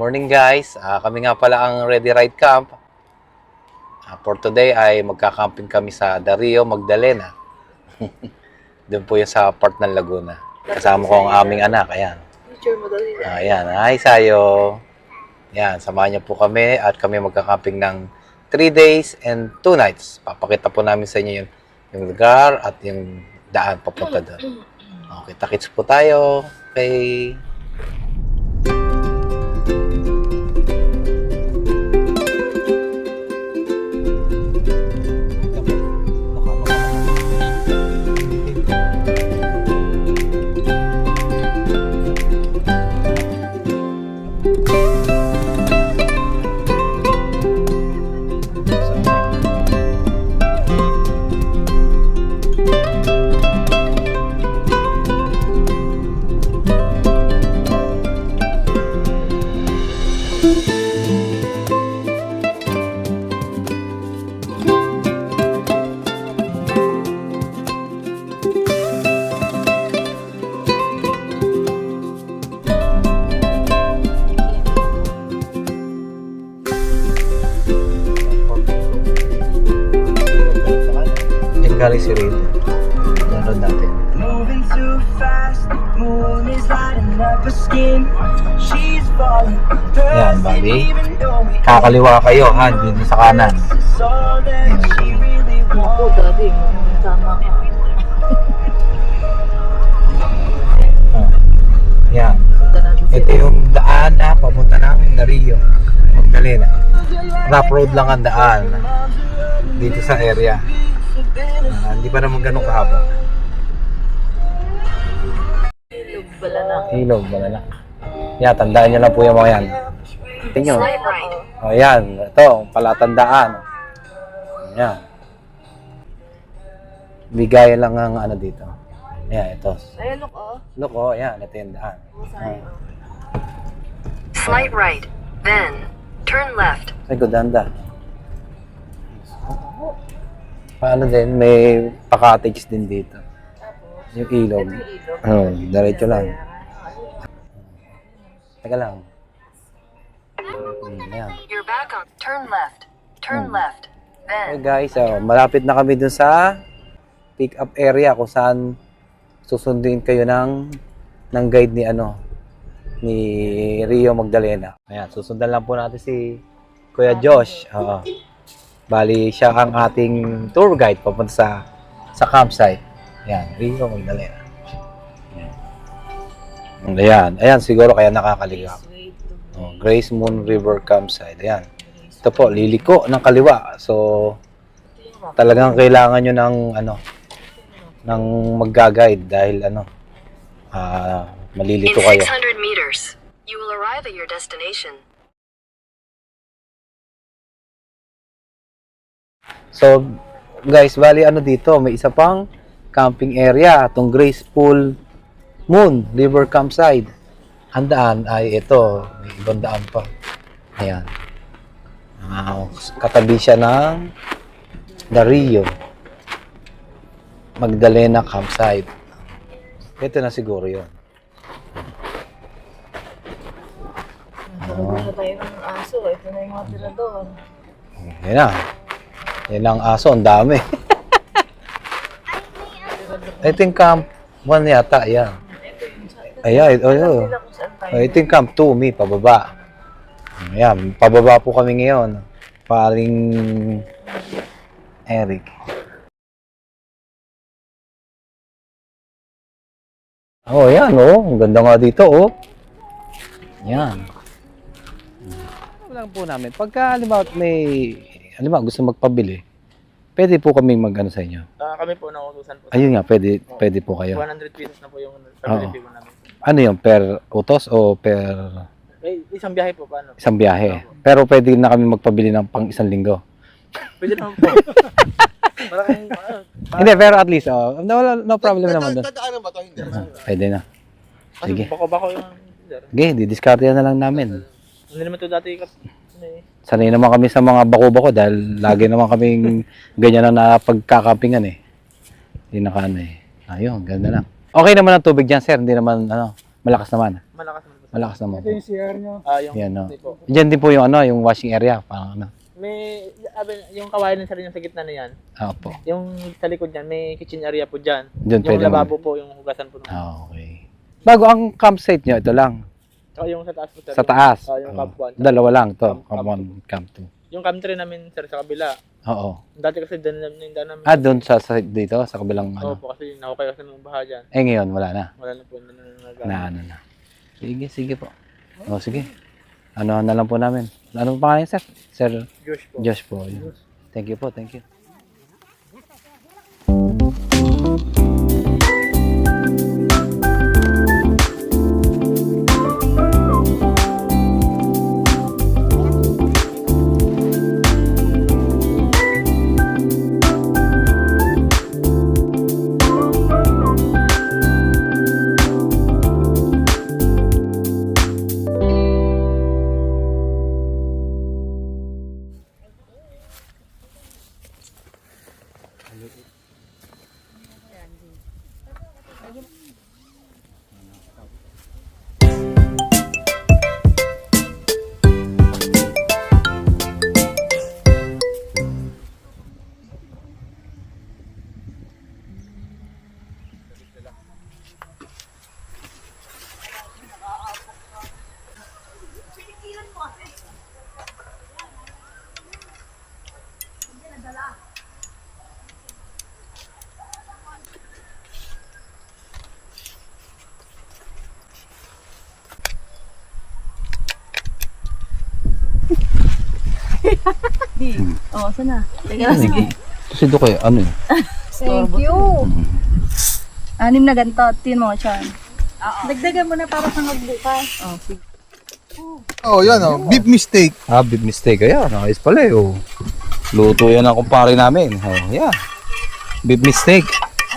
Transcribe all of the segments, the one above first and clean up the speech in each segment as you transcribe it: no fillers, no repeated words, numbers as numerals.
morning guys. Kami nga pala ang Ready Ride Camp. For today ay magka-camping kami sa Dario, Magdalena. Doon po yung sa part ng Laguna. Kasama ko ang aming anak. Ayan. Ayan. Hi, Sayo. Ayan. Samahan niyo po kami at kami magka-camping ng 3 days and 2 nights. Papakita po namin sa inyo yung lugar at yung daan papunta doon. Okay, takits po tayo. Okay. Galing si Raid. Nanood natin. Yan, bali. Kakaliwa kayo, ha? Dito sa kanan. Ako, grabe. Tama ka. Yan. Ito yung daan na papunta ng Dario, Magdalena. Rough road lang ang daan dito sa area. Hindi pa naman ganun kahaba. Ilog, Balanak. Yan, tandaan nyo lang po yung mga yan. Tingnan nyo. O yan, ito, palatandaan. Yan. Bigayan lang ang ano dito. Yan, ito. Ayan, look, oh. Look, oh, yan, ito yung daan. Slight right, then turn left. Ay, gudanda. Paano din, may pa-cottage din dito. Yung ilog. Oh, diretso lang. Teka lang. Yan. You're back on. Turn left. Turn left. Okay Then guys, malapit na kami dun sa pick-up area kung saan susundin kayo ng guide ni Rio Magdalena. Ayan, susundan lang po natin si Kuya Josh. Oo. Bali, siya ang ating tour guide papunta sa campsite. Ayan, Rio Magdalena. Ayan. Ayan, siguro kaya nakakaligaw. Oh, Grace Moon River Campsite. Ayan. Ito po, liliko ng kaliwa. So, talagang kailangan nyo ng magga-guide dahil in malilito kayo. 600 meters, you will arrive at your destination. So, guys, bali dito, may isa pang camping area, itong Graceful Moon River Campsite. Ang daan ay ito, may ibang daan pa. Ayan. Katabi siya ng Dario Magdalena Campsite. Ito na siguro yun. Nakaroon na tayo ng aso. Ito na yung mga tirador. Ayan na. Yan ang aso, ang dami. Ito yung camp 1 yata, ayan. Ayan, ito yung camp 2, may pababa. Ayan, pababa po kami ngayon. Paring Eric. Oh, ayan, oh. Ang ganda nga dito, oh. Ayan. Lang po namin. Pagka, halimbawa, gusto magpabili, pwede po kami mag-ano sa inyo. Kami po nautusan po. Ayun nga, pwede po kayo. 100 pesos na po yung pability po namin. Ano yun, per utos o per Isang biyahe po, paano? isang biyahe? Pero pwede na kami magpabili ng pang isang linggo. Pwede naman po. Malaking, Hindi, pero at least, no problem naman doon. Dadaanan ba ito? Hindi. Pwede na. Sige. Bako-bako yung... Sige, didiscard na lang namin. Hindi naman ito dati. Sanay naman kami sa mga bako-bako dahil lagi naman kaming ganyan na napagkakampingan eh. Hindi na eh. Ayun, ganda lang. Okay naman ang tubig dyan, sir. Hindi naman, malakas naman. Malakas naman po. Malakas naman po. Ito yung CR nyo. Yung Yan, no. hindi po. Diyan din po yung ano, yung washing area. Parang ano. May, yung kawayan ng sarili sa gitna na yan. Opo. Yung sa likod niyan, may kitchen area po dyan. Doon Yung pwede lababo po, yung hugasan po. Okay. Bago ang campsite nyo, ito lang. Saka yung sa taas po, sir. Sa taas. Yung camp 1. Dalawa lang to. Camp Camp 1, Camp 2. Yung camp 3 namin, sir, sa kabila. Oo. Dati kasi doon namin. Doon sa dito, sa kabilang Oo ano. po, kasi nahukay kasi ng baha dyan. Ngayon, wala na. Wala na po Na. Sige po. Sige. Ano na lang po namin. Ano pa pangalan, sir? Sir Josh po. Josh po. Yun. Thank you po, thank you. Oo, sana. Teka lang, sige. Kasi doon kayo, ano yun? Thank you. 6 na ganito. Tin mo, Chan. Dagdagan mo na para sa magbukas. Oo, sige. Oh, yan oh. Beef mistake. Big mistake. Ayan, ayos pala eh. Oh. Luto yan ang kumpare namin. Yeah. Big mistake.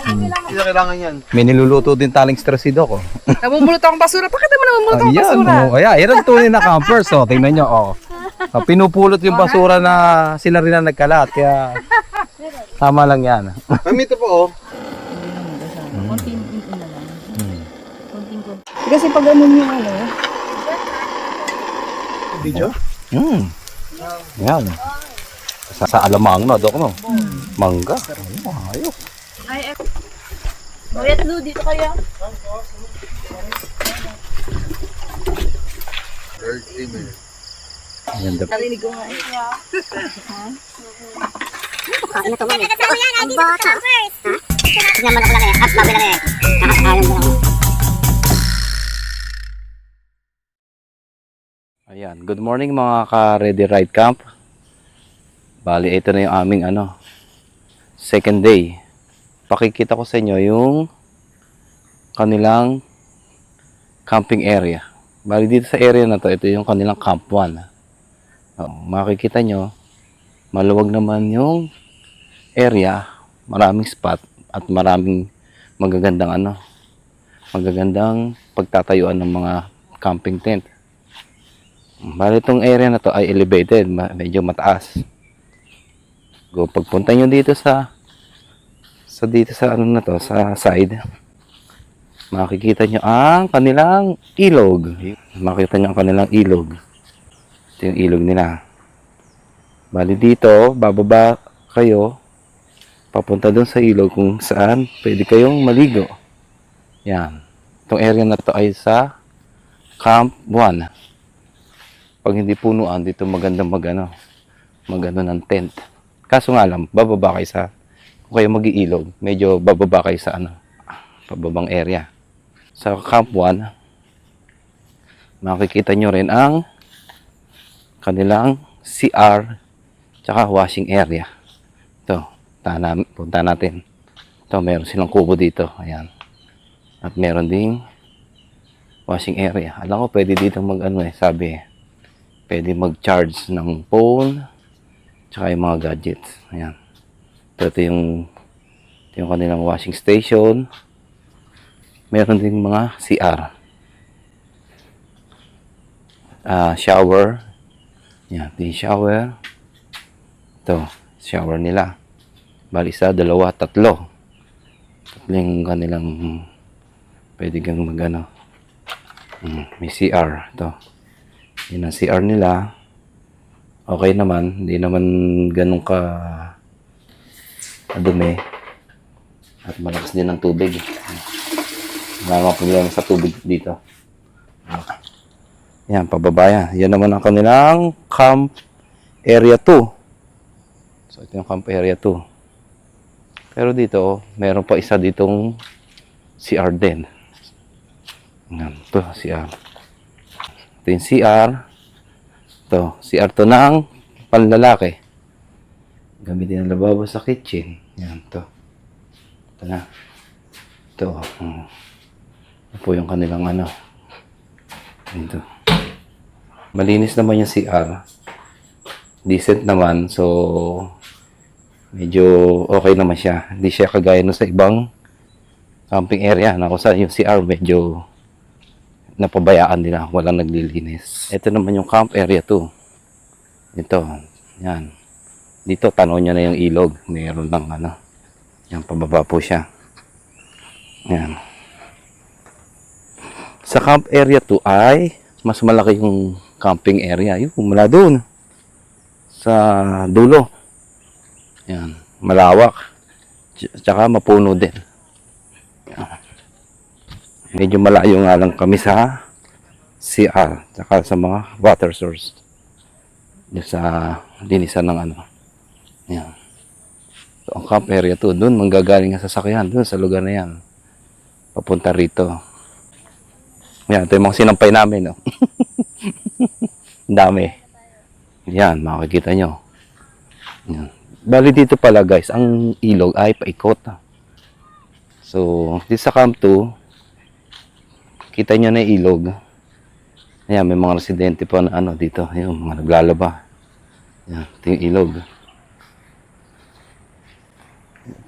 Hindi na kailangan yan. May niluluto din taling stressido ko. Nabubulot akong basura. Bakit naman nabubulot akong Ayan, basura? ayan, yan ang tunay na campers. Oh. Tingnan nyo, oh. Pinupulot yung basura na sila rin ang nagkalat. Kaya, tama lang yan. Kami ito po oh. Konting na lang. Konting. Kasi pag ganun yung ano, Video? Yan. Sa alamang na, dok, no? Mangga. Ayos. Kuya, Lu, dito kaya. Ganda. Narinig ko nga. Ayan, good morning mga ka-Ready Ride Camp. Bali, ito na yung aming second day. Pakikita ko sa inyo yung kanilang camping area. Bali, dito sa area na to, ito yung kanilang Camp 1. Makikita nyo, maluwag naman yung area, maraming spot at maraming magagandang magagandang pagtatayuan ng mga camping tent. Bali, itong area na to ay elevated, medyo mataas. Pagpunta nyo dito sa side, makikita nyo ang kanilang ilog. Makikita nyo ang kanilang ilog. Ito yung ilog nila. Bali dito, bababa kayo, papunta dun sa ilog kung saan pwede kayong maligo. Yan. Itong area na to ay sa Camp 1. Pag hindi punuan, dito magandang magano ng tent. Kaso nga lang, bababa kayo kung kayo mag-iilog, medyo bababa kayo sa pababang area. Sa Camp 1, makikita nyo rin ang kanilang CR tsaka washing area. Ito, punta natin. Ito, meron silang kubo dito. Ayan. At meron ding washing area. Alam ko, pwede dito sabi, pwede mag-charge ng phone tsaka yung mga gadgets. Ayan. Ito yung kanilang washing station. Meron ding mga CR. Shower. Ayan. Ito yung shower. Ito. Shower nila. Bali, 1, 2, 3. Tatlo yung kanilang pwede kang May CR. Ito. Yan ang CR nila. Okay naman. Hindi naman ganun ka dumi. At malakas din ang tubig. Wala mga problema sa tubig dito. Yan, pababa yan. Yan naman ang kanilang camp area 2. So, ito yung camp area 2. Pero dito, meron pa isa ditong CR din. Yan, ito, CR. Ito yung CR. Ito, CR to ng panlalaki. Gamitin ang lababo sa kitchen. Yan, ito. Ito na. Ito. Ito po yung kanilang ano. Ito. Malinis naman yung CR. Decent naman. So, medyo okay naman siya. Hindi siya kagaya no sa ibang camping area na kung saan yung CR medyo napabayaan nila. Walang naglilinis. Ito naman yung camp area 2. Ito. Yan. Dito, tanaw niya na yung ilog. Mayroon lang ano. Yan, pababa po siya. Yan. Sa camp area 2 ay mas malaki yung camping area. Yung mula doon. Sa dulo. Yan. Malawak. Tsaka mapuno din. Yan. Medyo malayo nga lang kami sa CR. Tsaka sa mga water source. Yung sa linisan ng ano. Yan. So, ang camp area 2. Doon manggagaling ang sasakyan. Doon sa lugar na yan. Papunta rito. Yan. Ito yung mga sinampay namin. No? Ang dami. Yan. Makikita nyo. Yan. Bali dito pala guys. Ang ilog ay paikot. So, dito sa camp 2, kita nyo na yung ilog. Ayan, may mga residente pa na ano dito. Yung mga naglalaba. Yan. Ito yung ilog.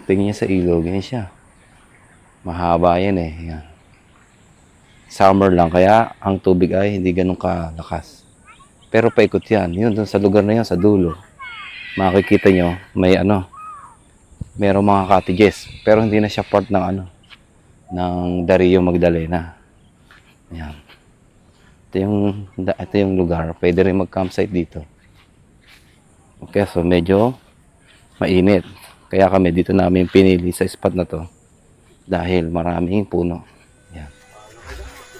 Tingin niya sa ilog. Yan siya. Mahaba yan eh. Yan. Summer lang. Kaya ang tubig ay hindi ganun kalakas. Pero paikot yan. Yun, dun sa lugar na yan, sa dulo. Makikita nyo, may ano, merong mga cottages. Pero hindi na siya part ng ano, ng Dario Magdalena. Yan. Ito yung lugar. Pwede rin mag-campsite dito. Okay, so medyo mainit. Kaya kami dito namin pinili sa spot na to. Dahil maraming puno. Yan.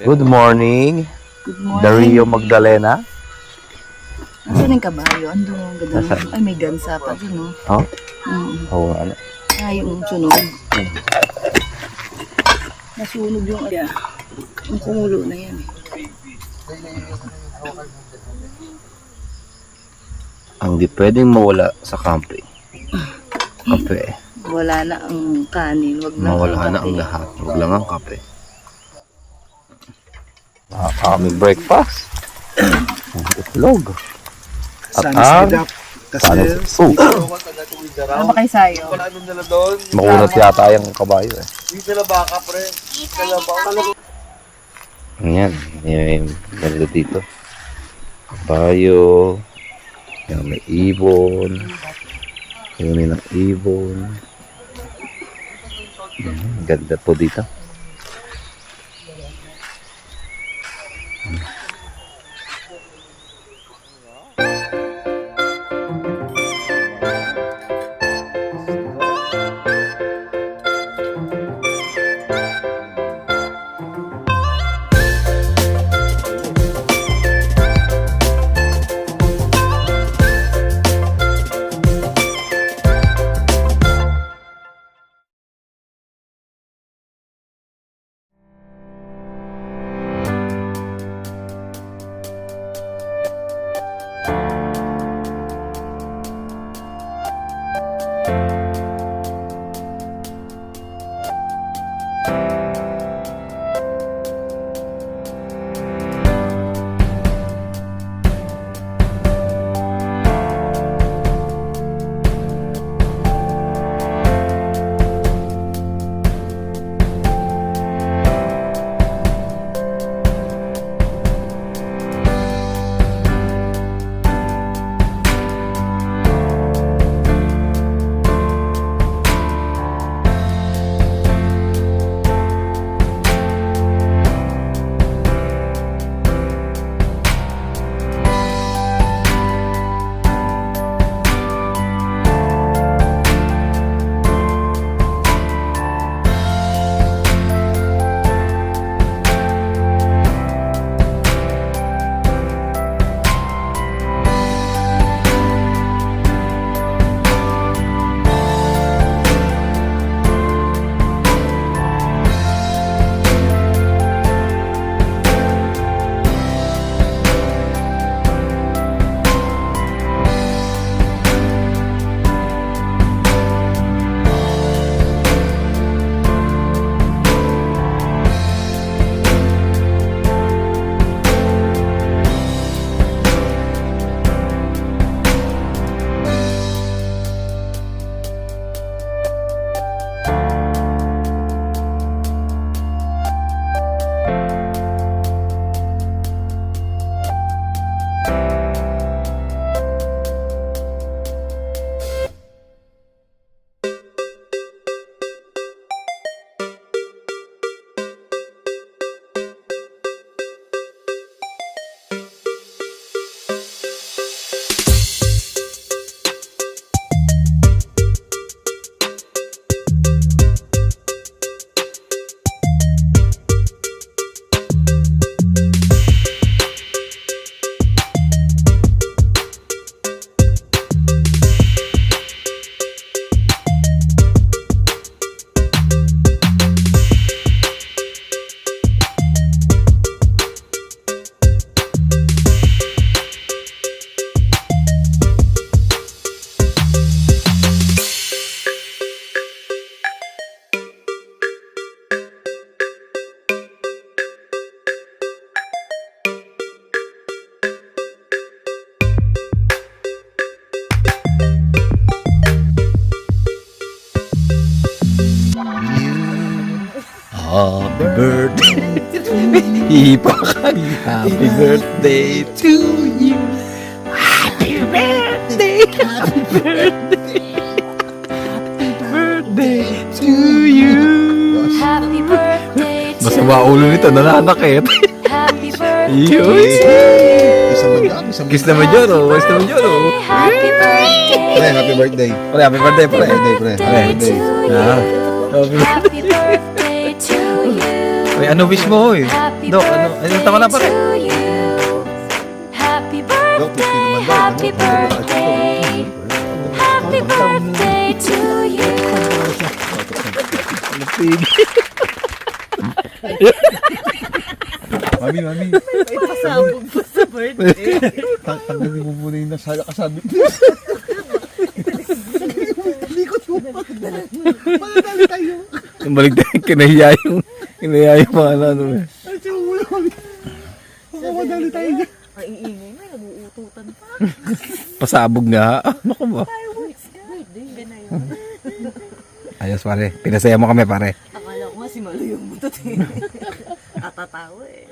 Good morning. Good morning. Dario Magdalena. Asan yung kabayo? Ando ang ganda. Nasaan? Ay, may gansa pa din, no? Oh? Mm. Oh, ano? Ay, yung sunog. Nasunog yung yung kumulo na yan. Ang di pwedeng mawala sa camping. Kape. Wala na ang kanin. Wag na Mawala na ang lahat. Huwag lang ang kape. Aming breakfast. Itlog. At ang Ano ba kayo sayo? makunat yata yung kabayo eh. Ayan. Yan. Ganda dito. Kabayo. Yan, may ibon. Kunin ng ibon. Ganda po dito. Happy birthday. Hipak. Happy birthday to you. Happy birthday. Happy birthday. Happy birthday to you. Happy birthday to Masama ulo nito, nananakit. Happy birthday Iyoy. Kiss naman dyan, oh. Kiss naman dyan, oh. Happy birthday Pre, happy birthday. Pre, happy birthday, pre. Birthday, pre. Happy to birthday. you. Ah. Happy Happy birthday to you. May ano wish mo, eh? Happy Dok, ano? Ilang taon na, pare? birthday to you. Happy Dok, birthday, 50 naman daw. happy birthday. Happy birthday to you. Mami. Pasabog pa sa birthday. Tanggalin mo muna yung nasa kasabi. Balik tayo, kinahiya yung mga ano. Madali tayo dyan. Ang iingay mo, naguututan pa. Pasabog nga. Ano ko ba? Birthday, ganayon. Ayos, pare. Pinasaya mo kami, pare. Akala ko nga si Malo yung butot eh. Atatawa eh.